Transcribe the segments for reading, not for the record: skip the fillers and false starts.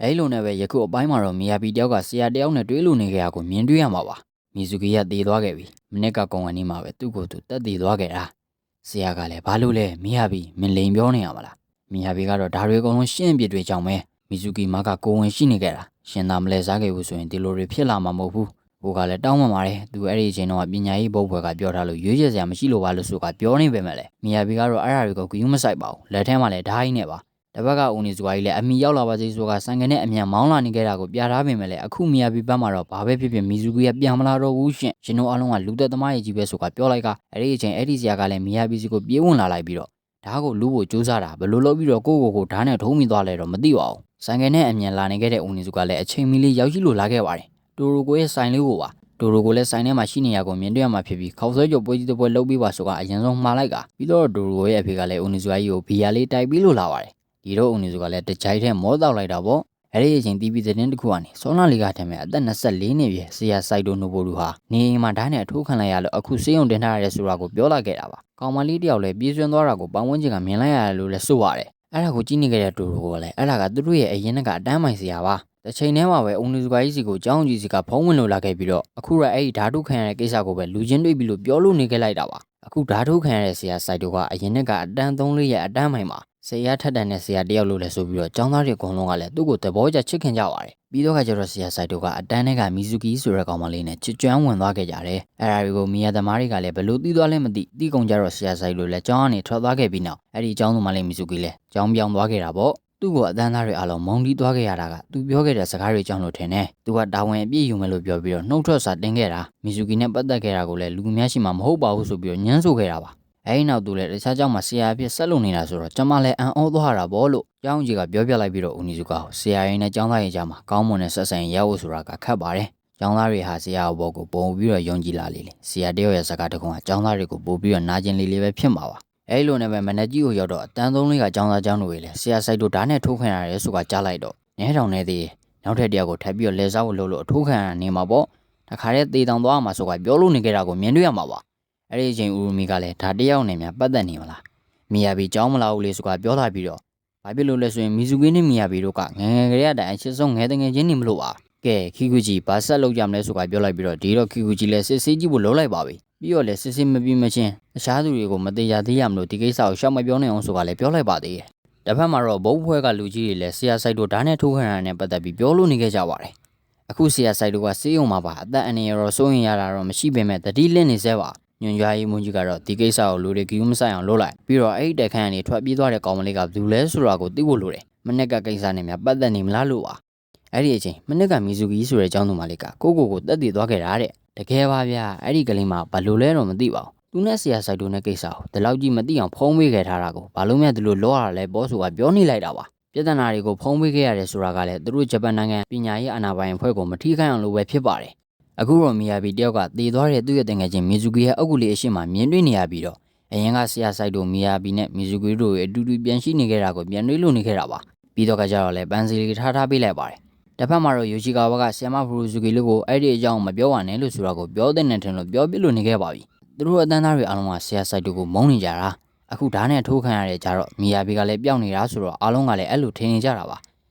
အဲလိုနဲ့ပဲယခုအပိုင်းမှာတော့မီယာဘီတယောက်ကဆရာတယောက်နဲ့တွေ့လို့နေကြတာကိုမြင်တွေ့ရမှာပါမီဇူကီကတေသွားခဲ့ပြီမနစ်ကကုံကနေမှာပဲသူ့ကိုယ်သူတက်တည်သွားခဲ့တာဆရာကလည်းဘာလို့လဲမီယာဘီမင်းလိန်ပြောနေရမလားမီယာဘီကတော့ဒါတွေအကုန်လုံးရှင်းပြတွေကြောင့်ပဲမီဇူကီမကကိုဝင်ရှိနေကြတာရှင်သာမလဲစားခဲ့ဘူးဆိုရင်ဒီလိုတွေဖြစ်လာမှာမဟုတ်ဘူးဘိုးကလည်းတောင်းပန်ပါတယ်သူအဲ့ဒီအချိန်တော့ပညာရေးဘုတ်ဘွယ်ကပြောထားလို့ရွေးချယ်စရာမရှိလို့ပါလို့ဆိုကပြောနေပေမဲ့လေမီယာဘီကတော့အဲ့ဒါတွေကိုဂယူးမဆိုင်ပါဘူးလက်ထဲမှာလည်းဓာတ်ကြီးနဲ့ပါတပတ်ကဦးနေစွာကြီးလည်းအမီရောက်လာပါစေဆိုကဆိုင်ကနေအမြန်မောင်းလာနေကြတာကိုပြထားပေမဲ့လည်းအခုမီယာဘီဘက်မှာတော့ဘာပဲဖြစ်ဖြစ်မီဇူကီကပြန်မလာတော့ဘူးရှင်ရှင်တို့အားလုံးကလူသက်သမားကြီးပဲဆိုကပြောလိုက်ကအဲ့ဒီအချိန်အဲ့ဒီဆရာကလည်းမီယာဘီစီကိုပြေးဝင်လာလိုက်ပြီးတော့ဓာတ်ကိုလူ့ကိုစူးစမ်းတာဘယ်လိုလုပ်ပြီးတော့ကိုဓာတ်နဲ့ထုံးမိသွားလဲတော့မသိပါဘူးဆိုင်ကနေအမြန်လာနေခဲ့တဲ့ဦးနေစွာကလည်းအချိန်မီလေးရောက်ရှိလို့လာခဲ့ပါတယ်တိုရိုကိုရဲ့ဆိုင်လေးကိုပါတိုရိုကိုလည်းဆိုင်ထဲမှာရှိနေရကိုမြင်တွေ့ရမှာဖြစ်ပြီးခေါက်ဆွဲကြော်ပွဲကြီးတစ်ပွဲလုပ်ပြီးပါဆိုကအရင်ဆုံးမှားလိုက်ကပြီးတော့တိုရိုရဲ့အဖေကလည်းဦးနေစွာကြီးကိုဘီယာလေးတိုက်ပြီးလို့လာပါတယ်ဒီတော့ဦးနေစုကလည်းတကြိုက်ထဲမောတောက်လိုက်တာပေါ့အဲ့ဒီအချိန်တီးပြီးသတင်းတစ်ခုကနေစောနာလီကထင်မဲ့အသက်24နှစ်ပြည့်ဆရာစိုက်တိုနိုဘိုလူဟာနေအိမ်မှာဓာတ်နဲ့အထိုးခံလိုက်ရလို့အခုစေးရုံတင်ထားရတဲ့ဆိုတာကိုပြောလာခဲ့တာပါကောင်မလေးတယောက်လည်းပြေးဆွမ်းသွားတာကိုပတ်ဝန်းကျင်ကမြင်လိုက်ရတယ်လို့လည်းဆိုပါတယ်အဲ့ဒါကိုကြည့်နေကြတဲ့တူတူကလည်းအဲ့ဒါကသူတို့ရဲ့အရင်ကအတန်းမိုင်ဆရာပါတစ်ချိန်တည်းမှာပဲဦးနေစုကကြီးစီကိုကျောင်းကြီးစီကဖုံးဝင်လို့လာခဲ့ပြီးတော့အခုရအဲ့ဒီဓာတုခံရတဲ့ကိစ္စကိုပဲလူချင်းတွေ့ပြီးလို့ပြောလို့နေခဲ့လိုက်တာပါအခုဓာတုခံရတဲ့ဆရာစိုက်တိုကအရင်ကအတန်း3လေးရဲ့အတန်းမိုင်မှာဆရာထက်တန်တဲ့ဆရာတယောက်လို့လည်းဆိုပြီးတော့ကျောင်းသားတွေအကုန်လုံးကလည်းသူ့ကိုသဘောကျချစ်ခင်ကြပါတယ်ပြီးတော့ကျတော့ဆရာဆိုင်တို့ကအတန်းထဲကမီဇူကီဆိုတဲ့ကောင်မလေးနဲ့ချစ်ကျွမ်းဝင်သွားခဲ့ကြတယ်အဲ့ဒါတွေကိုမီယာသမားတွေကလည်းဘလို့သိသွားလဲမသိတီးကုန်ကြတော့ဆရာဆိုင်တို့လည်းကျောင်းကနေထွက်သွားခဲ့ပြီးနောက်အဲ့ဒီကျောင်းသူမလေးမီဇူကီလည်းကျောင်းပြောင်းသွားခဲ့တာပေါ့သူ့ကိုအတန်းသားတွေအားလုံးမုံတီးသွားခဲ့ရတာကသူပြောခဲ့တဲ့စကားတွေကြောင့်လို့ထင်တယ်သူကတာဝန်အပြည့်ယူမယ်လို့ပြောပြီးတော့နှုတ်ထွက်စာတင်ခဲ့တာမီဇူကီနဲ့ပတ်သက်ခဲ့တာကိုလည်းလူများရှိမှမဟုတ်ပါဘူးဆိုပြီးတော့ညှန်းဆိုခဲ့တာပါအဲ့နောက်သူလည်းတခြားเจ้าမှာဆရာအဖြစ်ဆက်လုပ်နေတာဆိုတော့ကျွန်မလည်းအံ့ဩသွားတာပေါ့လို့ကျောင်းကြီးကပြောပြလိုက်ပြီးတော့ဦးနီစုကဆရာရင်းနဲ့ကျောင်းသားရဲ့ကြားမှာကောင်းမွန်တဲ့ဆက်ဆံရေးရဖို့ဆိုတာကခက်ပါတယ်ကျောင်းသားတွေဟာဆရာဘောကိုပုံပြီးတော့ယုံကြည်လာလေဆရာတယောက်ရဲ့စကားတခုကကျောင်းသားတွေကိုပို့ပြီးတော့နာကျင်လေးပဲဖြစ်မှာပါအဲ့လိုနဲ့ပဲမနက်ကြီးကိုရောက်တော့အတန်းသုံးလေးကကျောင်းသားကျောင်းတွေလည်းဆရာစိုက်တို့ဓာတ်နဲ့ထိုးခံရတယ်ဆိုတာကြားလိုက်တော့နဲတောင်နေသေးနောက်ထပ်တယောက်ကိုထပ်ပြီးတော့လဲစားဖို့လုပ်လို့အထိုးခံရနေမှာပေါ့တခါတည်းသေတောင်သွားမှာဆိုတာပြောလို့နေကြတာကိုမြင်တွေ့ရမှာပါအဲ့ဒီအချိန်ဦးရူမီကလည်းဒါတယောက်နဲ့များပတ်သက်နေမလားမီယာဘီကြောင်းမလာဘူးလေဆိုတာပြောလာပြီးတော့ဘာဖြစ်လို့လဲဆိုရင်မီဇူကီနဲ့မီယာဘီတို့ကငယ်ငယ်ကလေးကအချစ်ဆုံးငယ်တငယ်ချင်းနေမလို့ပါကဲခီကူဂျီဘာဆက်လုပ်ကြမလဲဆိုတာပြောလိုက်ပြီးတော့ဒီတော့ခီကူဂျီလည်းစစ်ဆေးကြည့်ဖို့လုပ်လိုက်ပါပြီပြီးတော့လည်းစစ်ဆေးမပြီးမချင်းတခြားသူတွေကိုမတရားသေးရမလို့ဒီကိစ္စကိုရှောက်မပြောနိုင်အောင်ဆိုတာလည်းပြောလိုက်ပါသေးတယ်တစ်ဖက်မှာတော့ဘုတ်ဖွဲကလူကြီးတွေလည်းဆရာဆိုင်တို့ဓာတ်နဲ့ထိုးခံရတဲ့ပတ်သက်ပြီးပြောလို့နေခဲ့ကြပါတယ်အခုဆရာဆိုင်တို့ကစေးုံမှာပါအသက်အန္တရာယ်ရောစိုးရင်ရတာတော့မရှိပေမဲ့တတိလင့်နေစေပါညွန်ကြားရေးမွန်ကြီးကတော့ဒီကိစ္စကိုလူတွေဂယူးမဆိုင်အောင်လုပ်လိုက်ပြီးတော့အဲ့ဒီတက်ခန်းကနေထွက်ပြေးသွားတဲ့ကောင်မလေးကဘယ်သူလဲဆိုတာကိုသိဖို့လိုတယ်မနက်ကကိစ္စနဲ့များပတ်သက်နေမလားလို့ပါအဲ့ဒီအချိန်မနက်ကမီဇူကီဆိုတဲ့ကျောင်းသူမလေးကကိုတက်တည်သွားခဲ့တာတဲ့တကယ်ပါဗျာအဲ့ဒီကလေးမဘာလို့လဲတော့မသိပါဘူးသူနဲ့ဆရာဆိုင်တို့နဲ့ကိစ္စကိုဒီလောက်ကြီးမသိအောင်ဖုံးပေးခဲ့ထားတာကိုဘာလို့များဒီလိုလောရတာလဲဘောဆိုကပြောနေလိုက်တာပါပြဿနာတွေကိုဖုံးပေးခဲ့ရတယ်ဆိုတာကလည်းသူတို့ဂျပန်နိုင်ငံပညာရေးအာဏာပိုင်အဖွဲ့ကိုမထိခိုက်အောင်လုပ်ပဲဖြစ်ပါတယ်အခုတော့မီယာဘီတယောက်ကတည်သွားတဲ့သူ့ရဲ့တငယ်ချင်းမီဇူကီရဲ့အုပ်ကူလေးအရှိမမြင်တွေ့နေရပြီးတော့အရင်ကဆရာဆိုင်တို့မီယာဘီနဲ့မီဇူကီတို့ရဲ့အတူတူပြန်ရှိနေခဲ့တာကိုပြန်တွေးလို့နေခဲ့တာပါပြီးတော့ကကြတော့လဲပန်းစီလေးထားပေးလိုက်ပါတယ်တစ်ဖက်မှာတော့ယိုချီကာဝါကဆီယမဖရူဇူကီလို့ကိုအဲ့ဒီအကြောင်းမပြောပါနဲ့လို့ဆိုတာကိုပြောတဲ့နဲ့ထင်လို့ပြောပြလို့နေခဲ့ပါပြီသူတို့အတန်းသားတွေအားလုံးကဆရာဆိုင်တို့ကိုမုန်းနေကြတာအခုဓာတ်နဲ့ထိုးခံရတဲ့ကြတော့မီယာဘီကလည်းပျောက်နေတာဆိုတော့အားလုံးကလည်းအဲ့လိုထင်နေကြတာပါ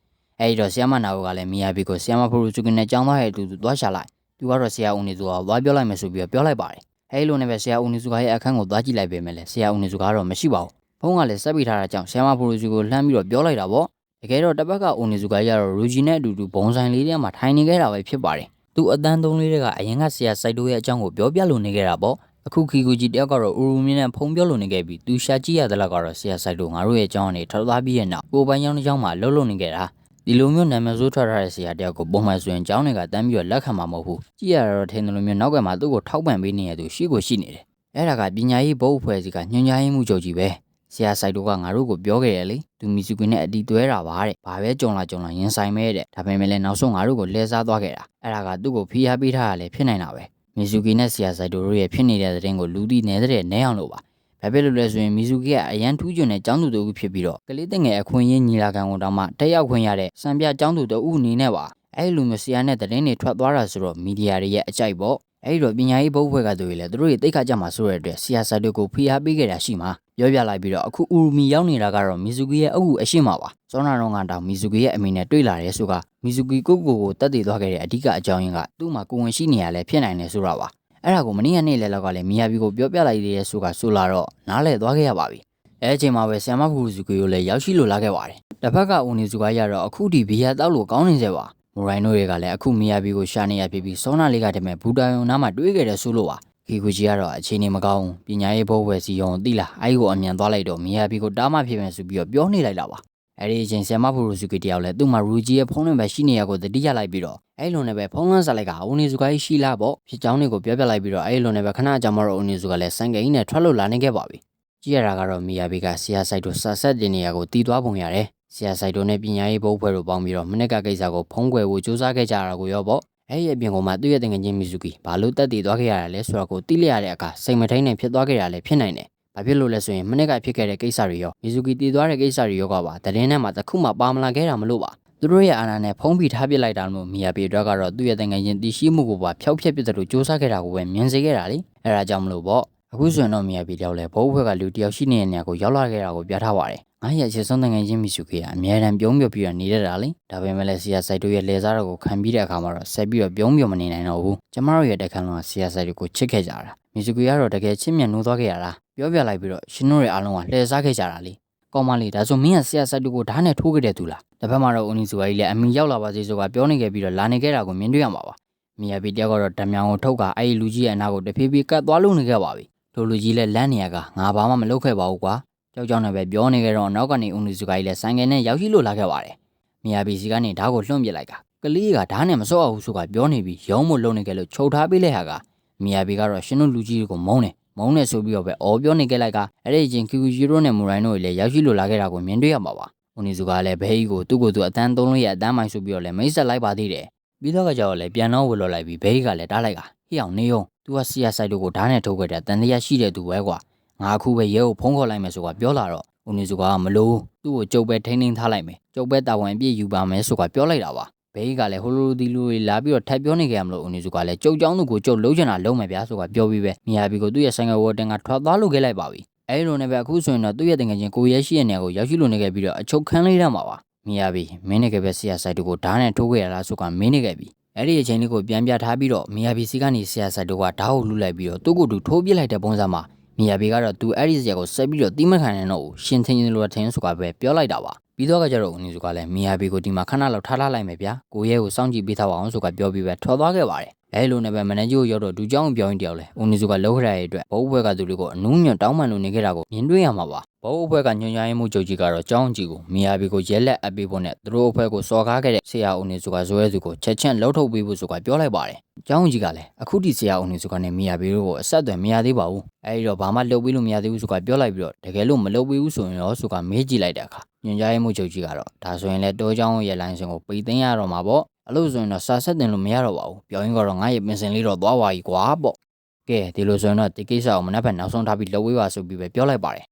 အဲ့ဒီတော့ဆီယမနာဝကလည်းမီယာဘီကိုဆီယမဖရူဇူကီနဲ့ကြောင်းသားရဲ့အတူတူသွားရှာလိုက်သူကတော့ဆရာဦးနေစုကဝါပြောလိုက်မယ်ဆိုပြီးတော့ပြောလိုက်ပါတယ်အဲ့လိုနဲ့ပဲဆရာဦးနေစုကရဲ့အခန်းကိုသွားကြည့်လိုက်ပေမဲ့လည်းဆရာဦးနေစုကတော့မရှိပါဘူးဖုန်းကလည်းဆက်ပြီးထားတာကြောင့်ဆရာမဖရူဇူကိုလှမ်းပြီးတော့ပြောလိုက်တာပေါ့တကယ်တော့တပတ်ကဦးနေစုကရတော့ရူဂျီနဲ့အတူတူဘုံဆိုင်လေးထဲမှာထိုင်နေခဲ့တာပဲဖြစ်ပါတယ်သူအတန်းသုံးလေးကအရင်ကဆရာစိုက်တို့ရဲ့အကြောင်းကိုပြောပြလို့နေခဲ့တာပေါ့အခုခီကူဂျီတယောက်ကတော့ဦးရူမီနဲ့ဖုန်းပြောလို့နေခဲ့ပြီးသူရှာကြည့်ရတဲ့လောက်ကတော့ဆရာစိုက်တို့ငါတို့ရဲ့အကြောင်းကနေထောက်သွားပြီးရဲ့နောက်ကိုပိုင်ကျောင်းတစ်ကျောင်းမှာလှုပ်နေခဲ့တာဒီလိုမျိုးနာမည်ဆိုးထွက်ထားတဲ့ဆရာတယောက်ကိုပုံမှန်ဆိုရင်ကျောင်းတွေကတန်းပြီးတော့လက်ခံမှာမဟုတ်ဘူးကြည့်ရတော့ထင်တယ်လို့မျိုးနောက်ကမှသူ့ကိုထောက်ပံ့ပေးနေရသူရှိကိုရှိနေတယ်အဲ့ဒါကပညာရေးဘုတ်အဖွဲ့စီကညွှန်ကြားရေးမှုချုပ်ကြီးပဲဆရာစိုက်တို့ကငါတို့ကိုပြောခဲ့တယ်လေသူမီစုကွင်းနဲ့အတီတွဲတာပါတဲ့ဘာပဲကြုံလာရင်ဆိုင်မဲတဲ့ဒါပေမဲ့လည်းနောက်ဆုံးငါတို့ကိုလဲစားသွားခဲ့တာအဲ့ဒါကသူ့ကိုဖိအားပေးထားရလဲဖြစ်နိုင်တာပဲမီစုကွင်းနဲ့ဆရာစိုက်တို့ရဲ့ဖြစ်နေတဲ့တဲ့ရင်ကိုလူတီနေတဲ့နဲအောင်လို့ပါဘာဖြစ်လို့လဲဆိုရင်မီဇူကီကအရန်ထူးကျွန်းတဲ့ကျောင်းသူတို့ဖြစ်ပြီးတော့ကလေးတငယ်အခွင့်အရေးညီလာခံကိုတောင်မှတက်ရောက်ခွင့်ရတဲ့စံပြကျောင်းသူတို့အနေနဲ့ပါအဲ့လိုမျိုးဆရာနဲ့သတင်းတွေထွက်သွားတာဆိုတော့မီဒီယာတွေရဲ့အကြိုက်ပေါ့အဲ့ဒီတော့ပညာရေးဘုတ်ဖွဲ့ကသူတွေလည်းသူတို့ရဲ့တိတ်ခါကြမှာဆိုတဲ့အတွက်ဆရာဆိုင်တို့ကိုဖိအားပေးခဲ့တာရှိမှာပြောပြလိုက်ပြီးတော့အခုဥရူမီရောက်နေတာကတော့မီဇူကီရဲ့အုပ်အရှိမှာပါ စောနာတော့ကတောင်မီဇူကီရဲ့အမိနဲ့တွေ့လာရဲဆိုကမီဇူကီကိုတက်တည်သွားခဲ့တဲ့အဓိကအကြောင်းရင်းကသူ့မှာကိုဝင်ရှိနေရလဲဖြစ်နိုင်တယ်ဆိုတာပါအဲ့ဒါကိုမနေ့ကနေ့လဲလောက်ကလည်းမီယာဘီကိုပြောပြလိုက်သေးရဲဆိုကဆိုလာတော့နားလဲသွားခဲ့ရပါပြီအဲ့အချိန်မှာပဲဆီယမဖူဇူကီကိုလည်းရောက်ရှိလို့လာခဲ့ပါတယ်တစ်ဖက်ကဦးနေစုကရတော့အခုဒီဘီယာတောက်လို့ကောင်းနေစေပါမိုရိုင်းတို့တွေကလည်းအခုမီယာဘီကိုရှာနေရပြီးစောနာလေးကတည်းကဘူတာယုံနားမှာတွေးခဲ့တယ်ဆိုလို့ပါခီကူဂျီကတော့အခြေအနေမကောင်းပညာရေးဘိုးဝယ်စီယုံသိလားအဲ့ကိုအမြန်သွားလိုက်တော့မီယာဘီကိုတားမှဖြစ်မယ်ဆိုပြီးပြောနေလိုက်တာပါအဲ့ဒီအချိန်ဆီယမဖူဇူကီတယောက်လည်းသူ့မှာရူဂျီရဲ့ဖုန်းနံပါတ်ရှိနေရကိုတတိယလိုက်ပြီးတော့အဲ့လိုနဲ့ပဲဖုန်းလန်းဆက်လိုက်ကဦးနေစုကရှိလားပေါ့ဖြစ်ကြောင်းတွေကိုပြောပြလိုက်ပြီးတော့အဲ့လိုနဲ့ပဲခဏကြာမှတော့ဦးနေစုကလည်းစံကိန်းနဲ့ထွက်လို့လာနေခဲ့ပါပြီကြည့်ရတာကတော့မီယာဘီကဆီယာဆိုင်တို့ဆာဆက်တင်နေရကိုတီးသွားပုံရတယ်ဆီယာဆိုင်တို့နဲ့ပညာရေးဘိုးဖွဲ့တို့ပေါင်းပြီးတော့မနေ့ကကိစ္စကိုဖုံးကွယ်ဖို့စူးစမ်းခဲ့ကြတာကိုရောပေါ့အဲ့ဒီအပြင်ကမှသူ့ရဲ့တင်ငယ်ချင်းမီဇူကီဘာလို့တက်တည်သွားခဲ့ရတာလဲဆိုတော့ကိုတိလိုက်ရတဲ့အခါစိတ်မထိန်နဲ့ဖြစ်သွားခဲ့တာလည်းဖြစ်နိုင်တယ်ဘာဖြစ်လို့လဲဆိုရင်မနေ့ကဖြစ်ခဲ့တဲ့ကိစ္စတွေရောမီဇူကီတည်သွားတဲ့ကိစ္စတွေရောကပါတရင်ထဲမှာတစ်ခုမှပါမလာခဲ့တာမလို့ပါသူတို့ရဲ့အာဏာနဲ့ဖုံးပြီးထားပစ်လိုက်တာလို့မီယာဘီအတွက်ကတော့သူ့ရဲ့တင်ငယ်ချင်းတည်ရှိမှုကိုပါဖျောက်ဖျက်ပစ်တယ်လို့စူးစမ်းခဲ့တာကိုပဲမြင်စေခဲ့တာလေအဲ့ဒါကြောင့်မလို့ပေါ့အခုဆိုရင်တော့မီယာဘီတယောက်လည်းဘိုးဘွဲကလူတယောက်ရှိနေတဲ့နေရာကိုရောက်လာခဲ့တာကိုပြထားပါတယ်ငါရဲ့အခြေဆုံးတင်ငယ်ချင်းမီဇူကီကအများတန်းပြုံးပြပြီးတော့နေတဲ့တာလေဒါပေမဲ့လည်းဆီယာဆိုင်တို့ရဲ့လေစားတော်ကိုခံပြီးတဲ့အခါမှာတော့ဆက်ပြီးတော့ပြုံးပြမနေနိုင်တော့ဘူးကျမတို့ရဲ့တက်ခန်းလုံးကဆီယာဆိုင်တို့ကိုချစ်ခဲ့ကြတာမီဇူကီကတော့တကယ်ချစ်မြတ်နိုးသွားခဲ့ရတာပြောပြလိုက်ပြီးတော့ရှင်တို့ရဲ့အားလုံးကလှည့်စားခဲ့ကြတာလေကောင်းမလေးဒါဆိုမင်းကဆီယာဆိုင်တို့ကိုဓာတ်နဲ့ထိုးခဲ့တဲ့သူလားတစ်ဖက်မှာတော့ဦးနီဇူကကြီးလည်းအမီရောက်လာပါစေဆိုကပြောနေခဲ့ပြီးတော့လာနေခဲ့တာကိုမြင်တွေ့ရမှာပါမီယာဘီတယောက်ကတော့ဓမြောင်ကိုထုတ်ကအဲ့ဒီလူကြီးရဲ့အနာကိုတဖြည်းဖြည်းကတ်သွားလို့နေခဲ့ပါပြီတို့လူကြီးလည်းလမ်းနေရကငါဘာမှမလုပ်ခဲ့ပါဘူးကွာကြောက်ကြောက်နဲ့ပဲပြောနေကြတော့နောက်ကနေဦးနီဇူကကြီးလည်းဆိုင်ငယ်နဲ့ရောက်ရှိလို့လာခဲ့ပါတယ်မီယာဘီစီကနေဓာတ်ကိုလွှင့်ပစ်လိုက်ကကလေးကဓာတ်နဲ့မစော့အောင်ဆိုကပြောနေပြီးရုံးမလုံနေကြလို့ချုပ်ထားပေးလိုက်ဟာကမီယာဘီကတော့ရှင်တို့လူကြီးကိုမုန်းနေဆိုပြီးတော့ပဲအော်ပြောနေကြလိုက်ကအဲ့ဒီချင်းကီကူဂျီရိုနဲ့မူရိုင်းတို့လည်းရောက်ရှိလို့လာခဲ့တာကိုမြင်တွေ့ရမှာပါဦးနီဇူကလည်းဘဲကြီးကိုသူ့ကိုယ်သူအတန်းသုံးလို့ရအတန်းမိုင်းဆိုပြီးတော့လည်းမိတ်ဆက်လိုက်ပါသေးတယ်ပြီးတော့ကြောက်လည်းပြန်တော့ဝလော်လိုက်ပြီးဘဲကြီးကလည်းတားလိုက်ကဟိအောင်နေအောင်သူကဆီယာဆိုင်တို့ကိုဓာတ်နဲ့ထုတ်ခဲ့တဲ့တန်တရားရှိတဲ့သူပဲကွာငါအခုပဲရဲကိုဖုန်းခေါ်လိုက်မယ်ဆိုကပြောလာတော့ဦးနေစုကမလို့သူ့ကိုကြုတ်ပဲထိန်းထားလိုက်မယ်ကြုတ်ပဲတာဝန်အပြည့်ယူပါမယ်ဆိုကပြောလိုက်တာပါဘဲကြီးကလည်းဟိုလိုဒီလိုလာပြီးတော့ထပ်ပြောနေကြရမလို့ဦးနေစုကလည်းကြုတ်ကြောင်းသူကိုကြုတ်လုံးချင်တာလုံးမယ်ဗျာဆိုကပြောပြီးပဲမီယာဘီကိုသူ့ရဲ့ဆိုင်ကဝတ်တင်ကထွက်သွားလို့ခဲ့လိုက်ပါပြီအဲ့လိုနဲ့ပဲအခုဆိုရင်တော့သူ့ရဲ့တင်ငယ်ချင်းကိုရဲရှိတဲ့နေရာကိုရောက်ရှိလို့နေခဲ့ပြီးတော့အချုပ်ခန်းလေးထဲမှာပါမီယာဘီမင်းနေခဲ့ပဲဆီယာဆိုင်တို့ကိုဓာတ်နဲ့ထိုးခဲ့ရလားဆိုကမင်းနေခဲ့ပြီအဲ့ဒီအချိန်လေးကိုပြန်ပြထားပြီးတော့မီယာဘီစီကနေဆီယာဆိုင်တို့ကဓာတ်ကိုလူလိုက်ပြီးတော့သူ့ကိုယ်သူထိုးပစ်လိုက်တဲ့ပုံစံမှာမီယာဘီကတော့သူအဲ့ဒီစရာကိုဆက်ပြီးတော့တီးမခံနိုင်တော့ဘူးရှင်ထင်းချင်းလိုထင်းဆိုကပဲပြောလိုက်တာပါပြီးတော့ကကြတော့ဦးနေစုကလည်းမီယာဘီကိုဒီမှာခဏလောက်ထားလိုက်မယ်ဗျာကိုရဲကိုစောင့်ကြည့်ပေးထားပါအောင်ဆိုကပြောပြီးပဲထွက်သွားခဲ့ပါတယ်အဲ့လိုနဲ့ပဲမန်နေဂျာကိုရောက်တော့ဒူเจ้าကိုပြောရင်းတယောက်လဲဦးနေစုကလောက်ခရရဲ့အတွက်ဘုတ်ဘွဲကသူတွေကိုအနူးညွတ်တောင်းပန်လို့နေခဲ့တာကိုမြင်တွေ့ရမှာပါဘုတ်ဘွဲကညွှန်ကြားရေးမှုချုပ်ကြီးကတော့ကျောင်းကြီးကိုမီယာဘီကိုရဲလက်အပ်ပေးဖို့နဲ့သူတို့အဖွဲ့ကိုစော်ကားခဲ့တဲ့ဆရာဦးနေစုကဇွဲသူကိုချက်ချင်းလှုပ်ထုတ်ပေးဖို့ဆိုကပြောလိုက်ပါတယ်ကျောင်းကြီးကလည်းအခုဒီဆရာဦးနေစုကနဲ့မီယာဘီတို့ကိုအဆက်အသွယ်မရသေးပါဘူးအဲဒီတော့ဘာမှလုပ်ပေးလို့မရသေးဘူးဆိုကပြောလိုက်ပြီးတော့တကယ်လို့မလုပ်ပေးဘူးဆိုရင်ရောဆိုကမေးကြည့်လိုက်တဲ့အခါညွှန်ကြားရေးမှုချုပ်ကြီးကတော့ဒါဆိုရင်လည်းတောကျောင်းရဲ့လိုင်းစင်ကိုပိတ်သိမ်းရတော့မှာပေါ့အဲ့လိုဆိုရင်တော့စာဆက်တင်လို့မရတော့ပါဘူးပြောရင်းကတော့ငါ့ရဲ့ပင်စင်လေးတော့သွားပါ ਈ ကွာပေါ့ကဲဒီလိုဆိုရင်တော့ဒီကိစ္စကိုမနက်ဖြန်နောက်ဆုံးထားပြီးလုပ်ဝေးပါဆိုပြီးပဲပြောလိုက်ပါတယ်